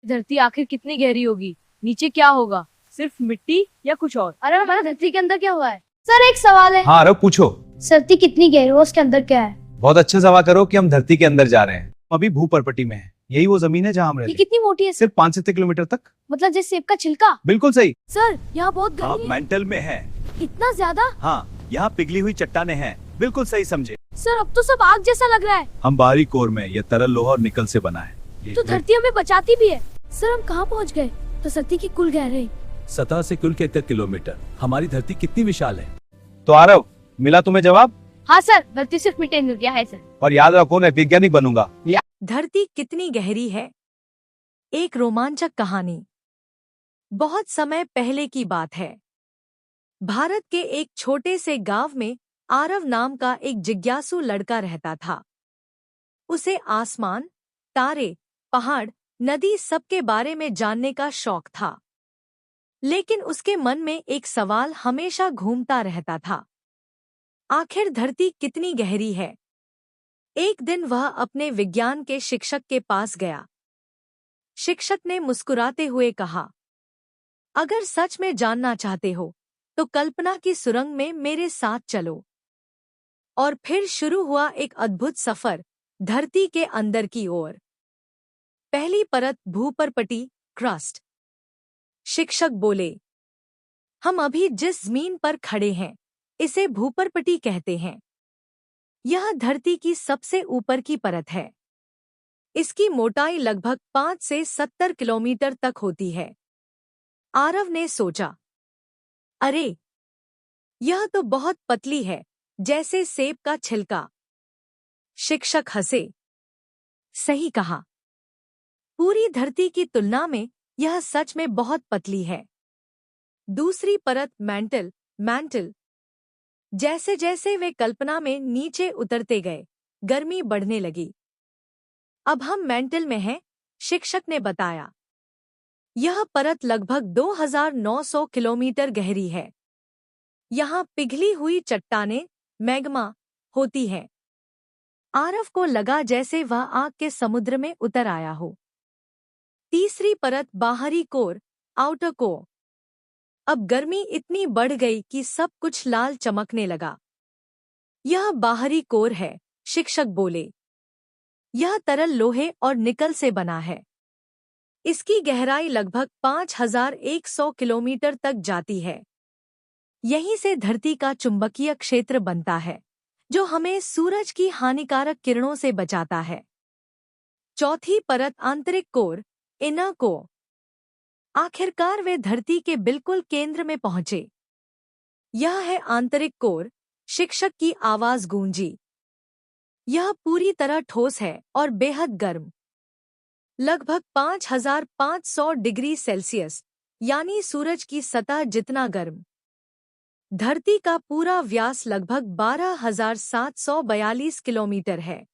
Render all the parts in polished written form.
धरती आखिर कितनी गहरी होगी? नीचे क्या होगा? सिर्फ मिट्टी या कुछ और? अरे हमारा धरती के अंदर क्या हुआ है? सर एक सवाल है। हाँ अरब पूछो। धरती कितनी गहरी है, उसके अंदर क्या है? बहुत अच्छा सवाल करो कि हम धरती के अंदर जा रहे हैं। हम अभी भूपर्पटी में हैं। यही वो जमीन है जहाँ हम ये रहते हैं। कितनी मोटी है? सिर्फ 5 से 7 किलोमीटर तक। मतलब जैसे सेब का छिलका? बिल्कुल सही। सर यहाँ बहुत आप गर्मी है। मेंटल में हैं। इतना ज्यादा? हाँ, यहाँ पिघली हुई चट्टाने हैं। बिल्कुल सही समझे। सर अब तो सब आग जैसा लग रहा है। हम बाहरी कोर में, यह तरल लोहा और निकल से बना है। तो धरती हमें बचाती भी है। सर हम कहाँ पहुँच गए? तो धरती की कुल गहराई सतह से कुल 71 किलोमीटर। हमारी धरती कितनी विशाल है? तो आरव, मिला तुम्हें जवाब? हाँ सर, धरती सिर्फ मिट्टी नहीं है सर। और याद रखो, मैं वैज्ञानिक बनूंगा। धरती कितनी गहरी है? एक रोमांचक कहानी। बहुत समय पहले की बात है। भारत के एक छोटे से गांव में आरव नाम का एक जिज्ञासु लड़का रहता था। उसे आसमान, तारे, पहाड़, नदी सबके बारे में जानने का शौक था। लेकिन उसके मन में एक सवाल हमेशा घूमता रहता था। आखिर धरती कितनी गहरी है? एक दिन वह अपने विज्ञान के शिक्षक के पास गया। शिक्षक ने मुस्कुराते हुए कहा, अगर सच में जानना चाहते हो तो कल्पना की सुरंग में मेरे साथ चलो। और फिर शुरू हुआ एक अद्भुत सफर धरती के अंदर की ओर। पहली परत भूपर्पटी, क्रस्ट। शिक्षक बोले, हम अभी जिस जमीन पर खड़े हैं इसे भूपर्पटी कहते हैं। यह धरती की सबसे ऊपर की परत है। इसकी मोटाई लगभग 5 से 70 किलोमीटर तक होती है। आरव ने सोचा, अरे यह तो बहुत पतली है, जैसे सेब का छिलका। शिक्षक हंसे, सही कहा। पूरी धरती की तुलना में यह सच में बहुत पतली है। दूसरी परत मैंटल। जैसे जैसे वे कल्पना में नीचे उतरते गए, गर्मी बढ़ने लगी। अब हम मैंटल में हैं, शिक्षक ने बताया। यह परत लगभग 2900 किलोमीटर गहरी है। यहाँ पिघली हुई चट्टानें, मैग्मा, होती हैं। आरव को लगा जैसे वह आग के समुद्र में उतर आया हो। तीसरी परत बाहरी कोर, आउटर कोर। अब गर्मी इतनी बढ़ गई कि सब कुछ लाल चमकने लगा। यह बाहरी कोर है, शिक्षक बोले। यह तरल लोहे और निकल से बना है। इसकी गहराई लगभग 5100 किलोमीटर तक जाती है। यहीं से धरती का चुंबकीय क्षेत्र बनता है, जो हमें सूरज की हानिकारक किरणों से बचाता है। चौथी परत आंतरिक कोर, इनर कोर। आखिरकार वे धरती के बिल्कुल केंद्र में पहुंचे। यह है आंतरिक कोर, शिक्षक की आवाज गूंजी। यह पूरी तरह ठोस है और बेहद गर्म। लगभग 5500 डिग्री सेल्सियस, यानी सूरज की सतह जितना गर्म। धरती का पूरा व्यास लगभग 12742 किलोमीटर है।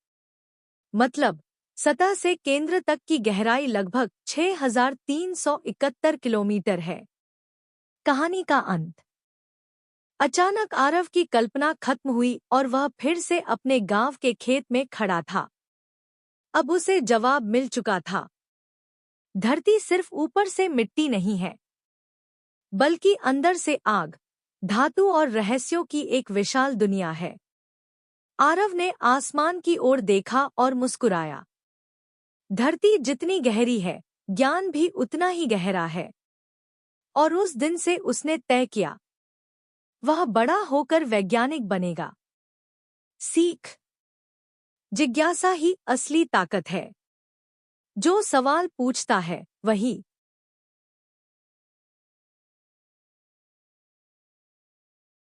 मतलब सतह से केंद्र तक की गहराई लगभग 6371 किलोमीटर है। कहानी का अंत। अचानक आरव की कल्पना खत्म हुई और वह फिर से अपने गांव के खेत में खड़ा था। अब उसे जवाब मिल चुका था। धरती सिर्फ ऊपर से मिट्टी नहीं है, बल्कि अंदर से आग, धातु और रहस्यों की एक विशाल दुनिया है। आरव ने आसमान की ओर देखा और मुस्कुराया। धरती जितनी गहरी है, ज्ञान भी उतना ही गहरा है। और उस दिन से उसने तय किया, वह बड़ा होकर वैज्ञानिक बनेगा। सीख, जिज्ञासा ही असली ताकत है। जो सवाल पूछता है, वही